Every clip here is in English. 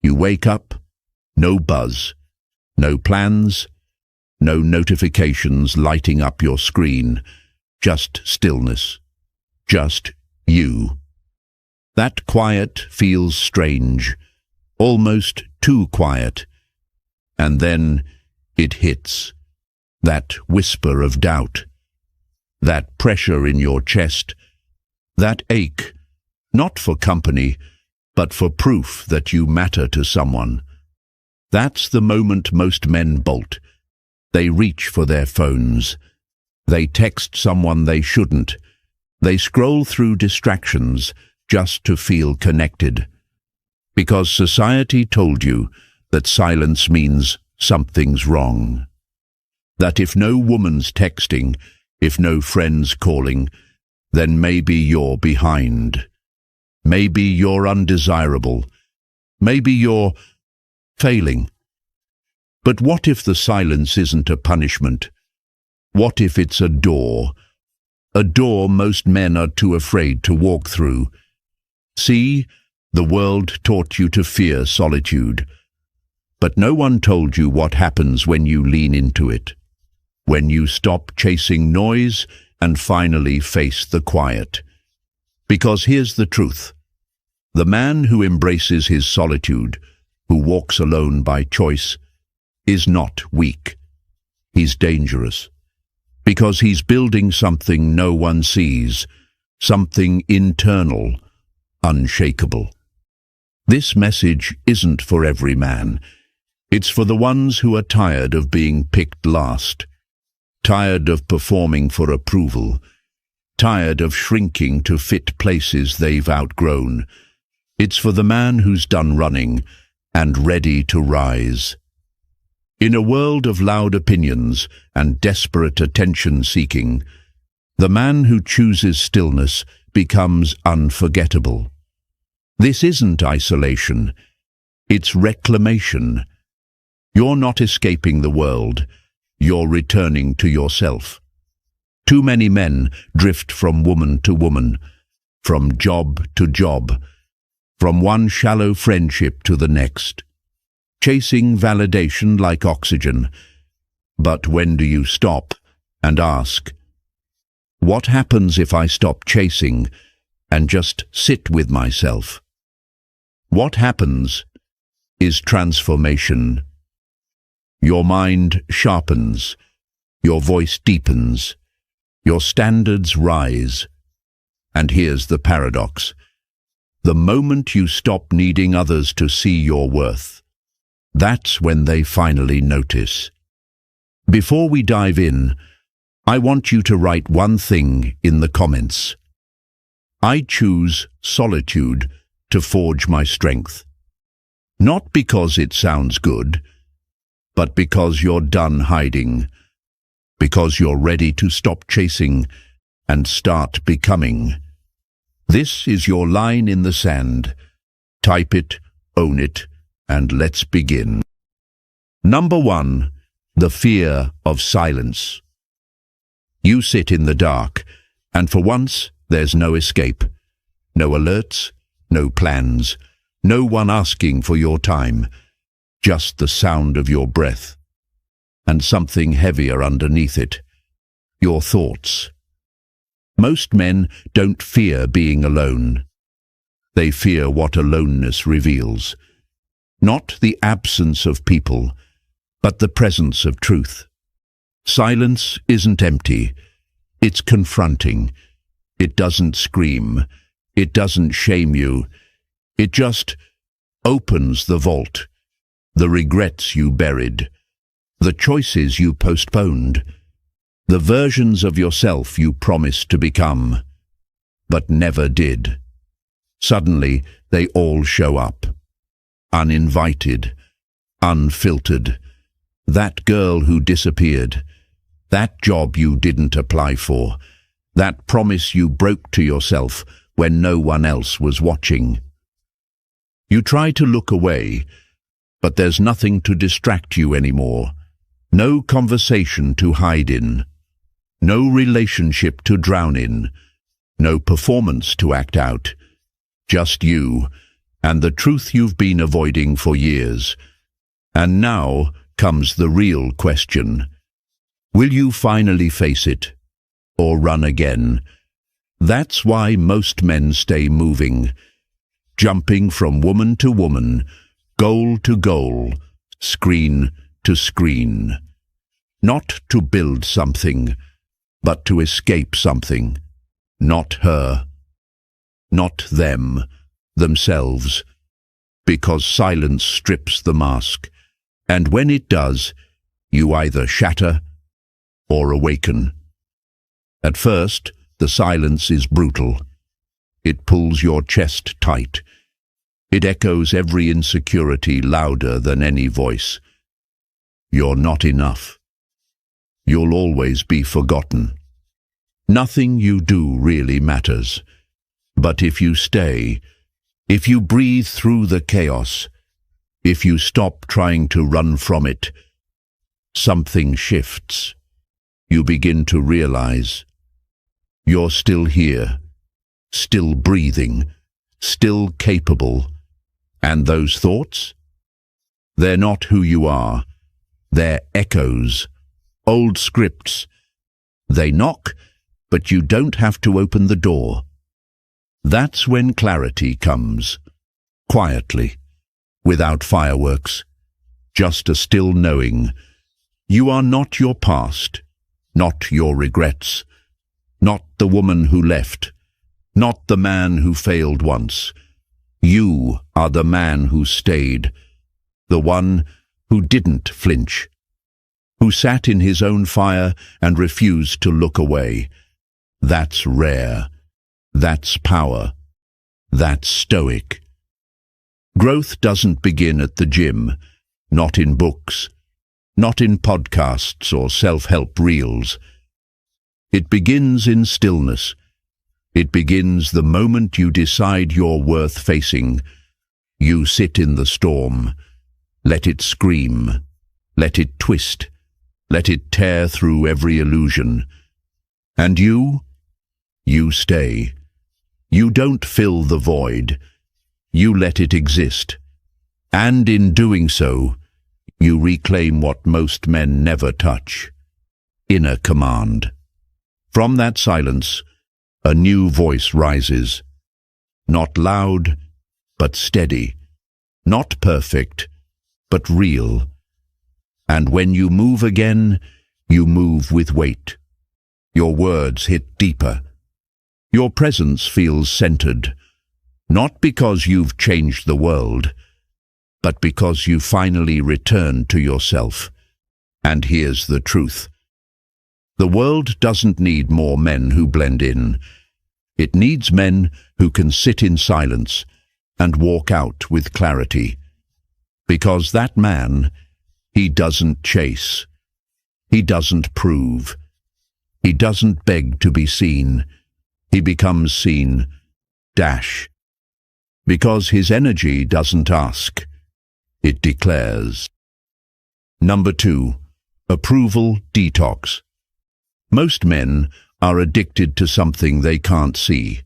You wake up, no buzz, no plans, no notifications lighting up your screen, just stillness, just you. That quiet feels strange, almost too quiet. And then it hits, that whisper of doubt, that pressure in your chest, that ache, not for company, but for proof that you matter to someone. That's the moment most men bolt. They reach for their phones. They text someone they shouldn't. They scroll through distractions just to feel connected. Because society told you that silence means something's wrong. That if no woman's texting, if no friend's calling, then maybe you're behind. Maybe you're undesirable. Maybe you're failing. But what if the silence isn't a punishment? What if it's a door? A door most men are too afraid to walk through. See, the world taught you to fear solitude. But no one told you what happens when you lean into it. When you stop chasing noise and finally face the quiet. Because here's the truth. The man who embraces his solitude, who walks alone by choice, is not weak. He's dangerous. Because he's building something no one sees, something internal, unshakable. This message isn't for every man. It's for the ones who are tired of being picked last, tired of performing for approval, tired of shrinking to fit places they've outgrown. It's for the man who's done running and ready to rise. In a world of loud opinions and desperate attention-seeking, the man who chooses stillness becomes unforgettable. This isn't isolation, it's reclamation. You're not escaping the world, you're returning to yourself. Too many men drift from woman to woman, from job to job, from one shallow friendship to the next, chasing validation like oxygen. But when do you stop and ask, what happens if I stop chasing and just sit with myself? What happens is transformation. Your mind sharpens, your voice deepens, your standards rise. And here's the paradox. The moment you stop needing others to see your worth, that's when they finally notice. Before we dive in, I want you to write one thing in the comments. I choose solitude to forge my strength. Not because it sounds good, but because you're done hiding, because you're ready to stop chasing and start becoming. This is your line in the sand. Type it, own it, and let's begin. Number 1, the fear of silence. You sit in the dark, and for once there's no escape. No alerts, no plans, no one asking for your time. Just the sound of your breath, and something heavier underneath it, your thoughts. Most men don't fear being alone. They fear what aloneness reveals. Not the absence of people, but the presence of truth. Silence isn't empty. It's confronting. It doesn't scream. It doesn't shame you. It just opens the vault. The regrets you buried, the choices you postponed, the versions of yourself you promised to become, but never did. Suddenly, they all show up. Uninvited, unfiltered. That girl who disappeared, that job you didn't apply for, that promise you broke to yourself when no one else was watching. You try to look away, but there's nothing to distract you anymore. No conversation to hide in. No relationship to drown in. No performance to act out. Just you, and the truth you've been avoiding for years. And now comes the real question. Will you finally face it, or run again? That's why most men stay moving, jumping from woman to woman, goal to goal, screen to screen. Not to build something, but to escape something. Not her, not them, themselves, because silence strips the mask, and when it does, you either shatter or awaken. At first, the silence is brutal. It pulls your chest tight. It echoes every insecurity louder than any voice. You're not enough. You'll always be forgotten. Nothing you do really matters. But if you stay, if you breathe through the chaos, if you stop trying to run from it, something shifts. You begin to realize you're still here, still breathing, still capable. And those thoughts? They're not who you are. They're echoes, old scripts. They knock, but you don't have to open the door. That's when clarity comes, quietly, without fireworks, just a still knowing. You are not your past, not your regrets, not the woman who left, not the man who failed once. You are the man who stayed, the one who didn't flinch, who sat in his own fire and refused to look away. That's rare. That's power. That's stoic. Growth doesn't begin at the gym, not in books, not in podcasts or self-help reels. It begins in stillness. It begins the moment you decide you're worth facing. You sit in the storm. Let it scream. Let it twist. Let it tear through every illusion. And you stay. You don't fill the void. You let it exist. And in doing so, you reclaim what most men never touch: inner command. From that silence, a new voice rises. Not loud, but steady. Not perfect, but real. And when you move again, you move with weight. Your words hit deeper. Your presence feels centered, not because you've changed the world, but because you finally returned to yourself. And here's the truth. The world doesn't need more men who blend in. It needs men who can sit in silence and walk out with clarity. Because that man, he doesn't chase. He doesn't prove. He doesn't beg to be seen. He becomes seen, because his energy doesn't ask, it declares. Number 2, approval detox. Most men are addicted to something they can't see.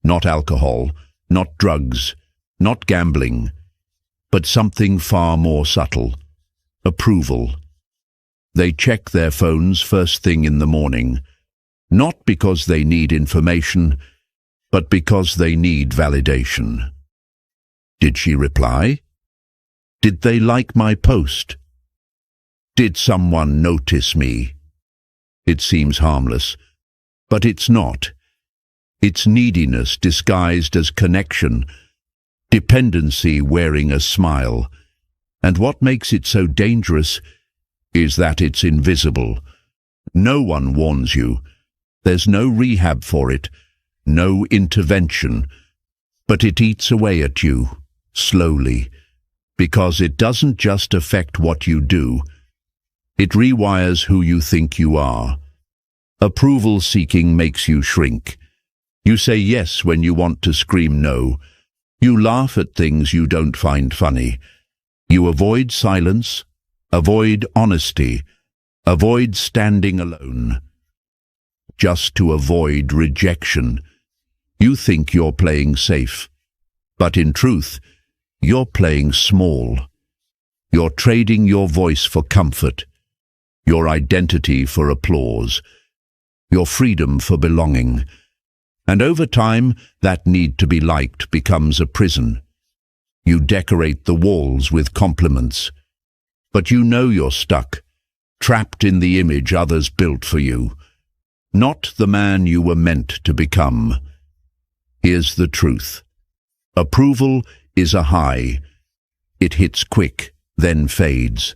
Not alcohol, not drugs, not gambling, but something far more subtle: approval. They check their phones first thing in the morning, not because they need information, but because they need validation. Did she reply? Did they like my post? Did someone notice me? It seems harmless, but it's not. It's neediness disguised as connection, dependency wearing a smile. And what makes it so dangerous is that it's invisible. No one warns you. There's no rehab for it, no intervention, but it eats away at you, slowly, because it doesn't just affect what you do, it rewires who you think you are. Approval seeking makes you shrink. You say yes when you want to scream no. You laugh at things you don't find funny. You avoid silence, avoid honesty, avoid standing alone. Just to avoid rejection. You think you're playing safe, But in truth, you're playing small. You're trading your voice for comfort, your identity for applause, your freedom for belonging. And over time, that need to be liked becomes a prison. You decorate the walls with compliments, but you know you're stuck, trapped in the image others built for you, not the man you were meant to become. Here's the truth. Approval is a high. It hits quick, then fades.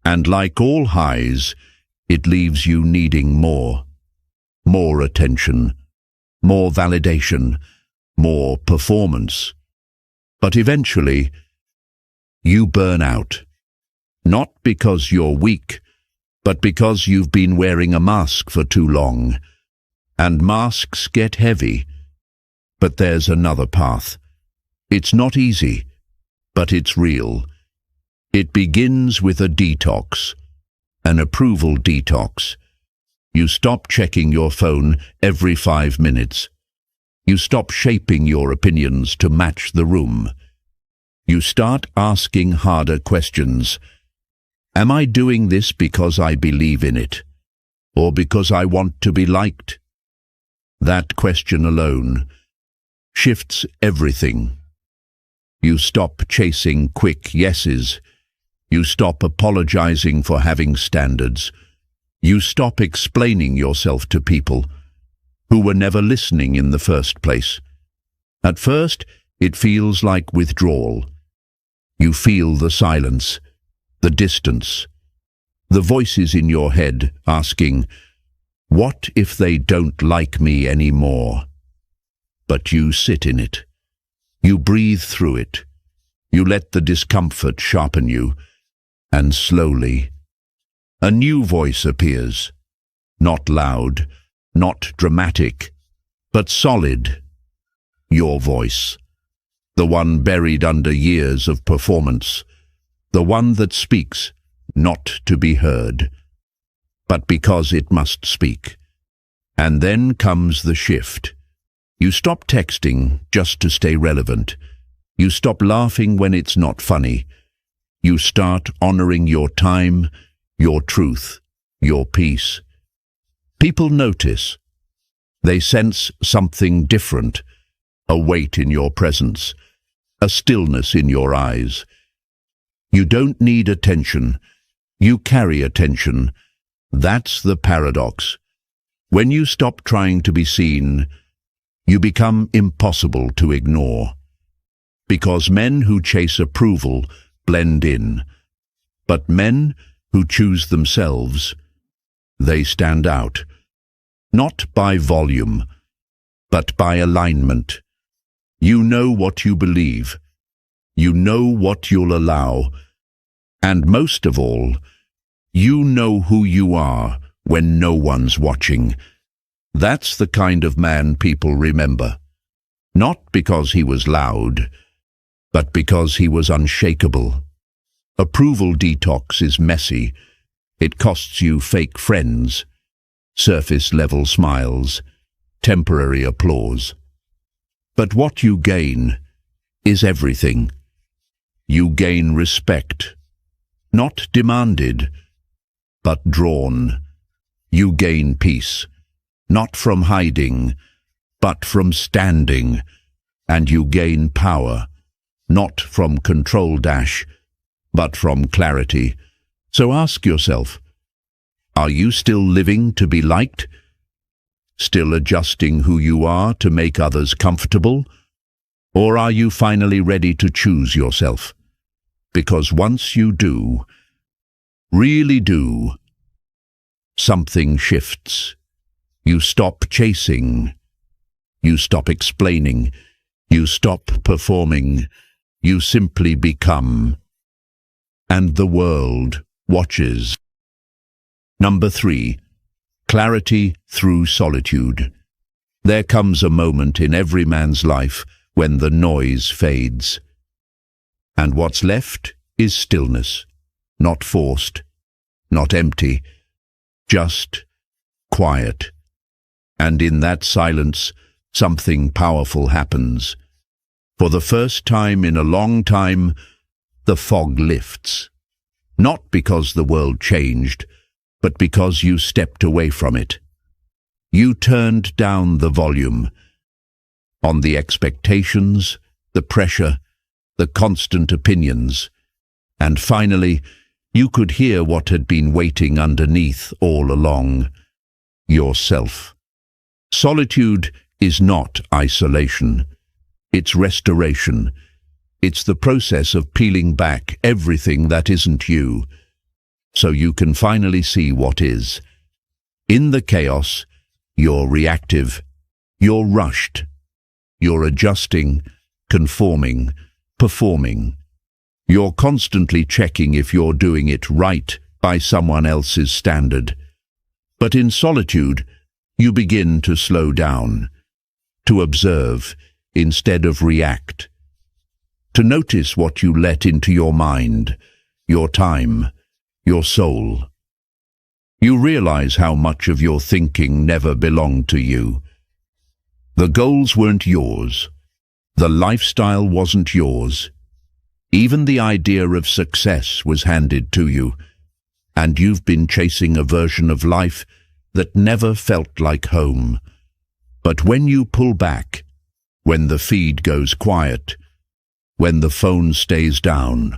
And like all highs, it leaves you needing more. More attention, more validation, more performance. But eventually, you burn out. Not because you're weak, but because you've been wearing a mask for too long. And masks get heavy. But there's another path. It's not easy, but it's real. It begins with a detox, an approval detox. You stop checking your phone every 5 minutes. You stop shaping your opinions to match the room. You start asking harder questions. Am I doing this because I believe in it, or because I want to be liked? That question alone shifts everything. You stop chasing quick yeses. You stop apologizing for having standards. You stop explaining yourself to people who were never listening in the first place. At first, it feels like withdrawal. You feel the silence, the distance, the voices in your head asking, "What if they don't like me anymore?" But you sit in it. You breathe through it. You let the discomfort sharpen you, and slowly, a new voice appears. Not loud, not dramatic, but solid. Your voice. The one buried under years of performance. The one that speaks, not to be heard, but because it must speak. And then comes the shift. You stop texting just to stay relevant. You stop laughing when it's not funny. You start honoring your time, your truth, your peace. People notice. They sense something different, a weight in your presence, a stillness in your eyes. You don't need attention. You carry attention. That's the paradox. When you stop trying to be seen, you become impossible to ignore. Because men who chase approval blend in, but men who choose themselves, they stand out. Not by volume, but by alignment. You know what you believe. You know what you'll allow. And most of all, you know who you are when no one's watching. That's the kind of man people remember. Not because he was loud, but because he was unshakable. Approval detox is messy. It costs you fake friends, surface-level smiles, temporary applause. But what you gain is everything. You gain respect, not demanded, but drawn. You gain peace, not from hiding, but from standing. And you gain power, not from control dash, but from clarity. So ask yourself, are you still living to be liked? Still adjusting who you are to make others comfortable? Or are you finally ready to choose yourself? Because once you do, really do, something shifts. You stop chasing. You stop explaining. You stop performing. You simply become. And the world watches. Number 3. Clarity through solitude. There comes a moment in every man's life when the noise fades. And what's left is stillness, not forced, not empty, just quiet. And in that silence, something powerful happens. For the first time in a long time, the fog lifts. Not because the world changed, but because you stepped away from it. You turned down the volume on the expectations, the pressure, the constant opinions, and finally, you could hear what had been waiting underneath all along: yourself. Solitude is not isolation. It's restoration. It's the process of peeling back everything that isn't you, so you can finally see what is. In the chaos, you're reactive, you're rushed, you're adjusting, conforming, performing. You're constantly checking if you're doing it right by someone else's standard. But in solitude, you begin to slow down, to observe instead of react, to notice what you let into your mind, your time, your soul. You realize how much of your thinking never belonged to you. The goals weren't yours. The lifestyle wasn't yours. Even the idea of success was handed to you, and you've been chasing a version of life that never felt like home. But when you pull back, when the feed goes quiet, when the phone stays down,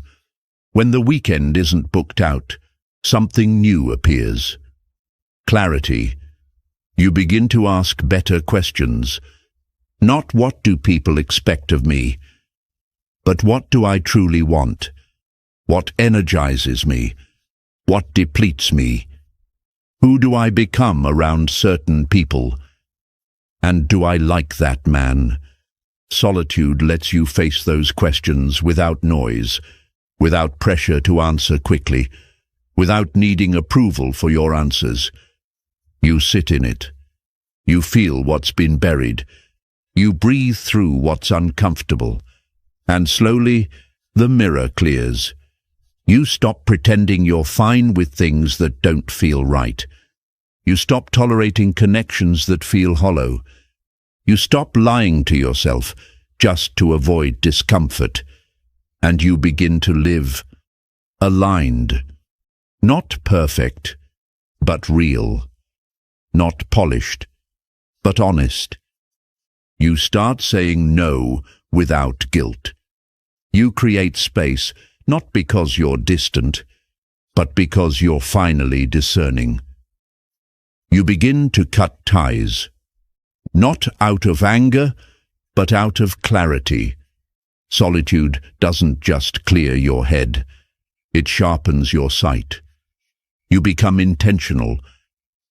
when the weekend isn't booked out, something new appears. Clarity. You begin to ask better questions. Not what do people expect of me, but what do I truly want? What energizes me? What depletes me? Who do I become around certain people? And do I like that man? Solitude lets you face those questions without noise, without pressure to answer quickly, without needing approval for your answers. You sit in it. You feel what's been buried. You breathe through what's uncomfortable. And slowly, the mirror clears. You stop pretending you're fine with things that don't feel right. You stop tolerating connections that feel hollow. You stop lying to yourself just to avoid discomfort. And you begin to live aligned. Not perfect, but real. Not polished, but honest. You start saying no without guilt. You create space, not because you're distant, but because you're finally discerning. You begin to cut ties, not out of anger, but out of clarity. Solitude doesn't just clear your head, it sharpens your sight. You become intentional.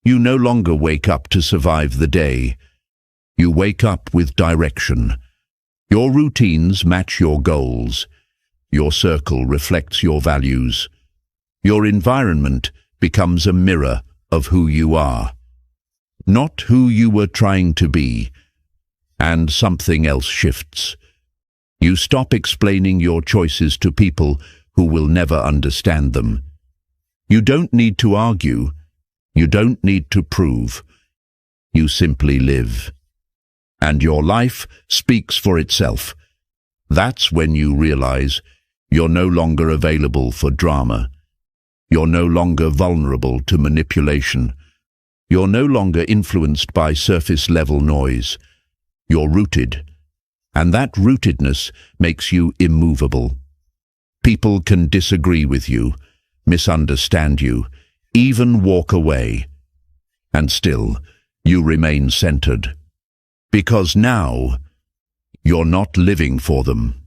You no longer wake up to survive the day. You wake up with direction. Your routines match your goals. Your circle reflects your values. Your environment becomes a mirror of who you are, not who you were trying to be. And something else shifts. You stop explaining your choices to people who will never understand them. You don't need to argue. You don't need to prove. You simply live. And your life speaks for itself. That's when you realize you're no longer available for drama. You're no longer vulnerable to manipulation. You're no longer influenced by surface-level noise. You're rooted, and that rootedness makes you immovable. People can disagree with you, misunderstand you, even walk away. And still, you remain centered. Because now, you're not living for them.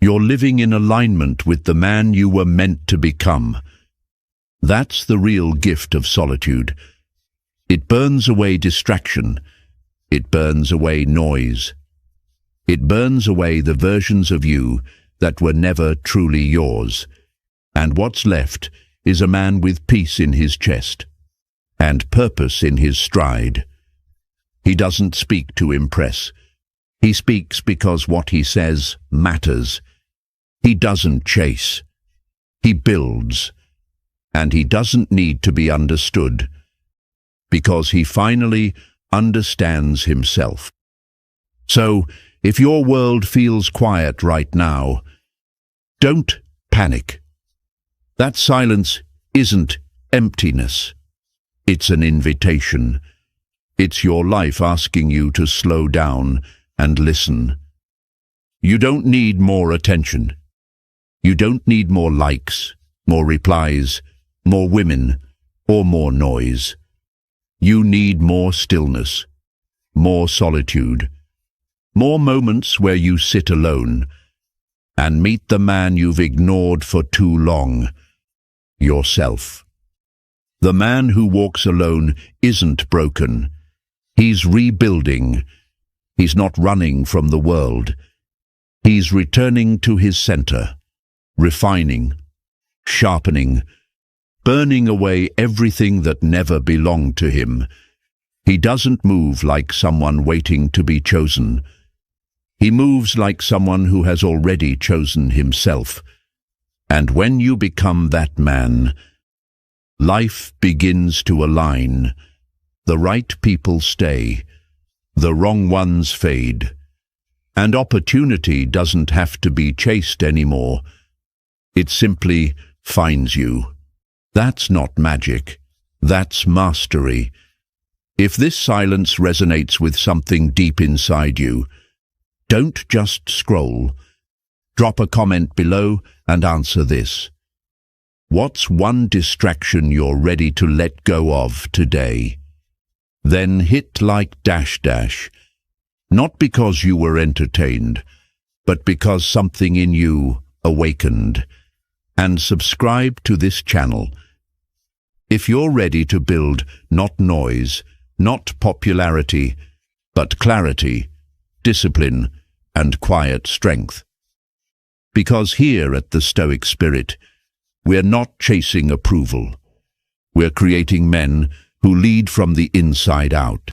You're living in alignment with the man you were meant to become. That's the real gift of solitude. It burns away distraction. It burns away noise. It burns away the versions of you that were never truly yours. And what's left is a man with peace in his chest and purpose in his stride. He doesn't speak to impress. He speaks because what he says matters. He doesn't chase. He builds. And he doesn't need to be understood, because he finally understands himself. So, If your world feels quiet right now, don't panic. That silence isn't emptiness. It's an invitation. It's your life asking you to slow down and listen. You don't need more attention. You don't need more likes, more replies, more women, or more noise. You need more stillness, more solitude, more moments where you sit alone and meet the man you've ignored for too long, yourself. The man who walks alone isn't broken. He's rebuilding. He's not running from the world. He's returning to his center, refining, sharpening, burning away everything that never belonged to him. He doesn't move like someone waiting to be chosen. He moves like someone who has already chosen himself. And when you become that man, life begins to align. The right people stay, the wrong ones fade, and opportunity doesn't have to be chased anymore. It simply finds you. That's not magic. That's mastery. If this silence resonates with something deep inside you, don't just scroll. Drop a comment below and answer this. What's one distraction you're ready to let go of today? Then hit like -- not because you were entertained, but because something in you awakened. And subscribe to this channel. If you're ready to build not noise, not popularity, but clarity, discipline, and quiet strength. Because here at the Stoic Spirit, we're not chasing approval. We're creating men who lead from the inside out.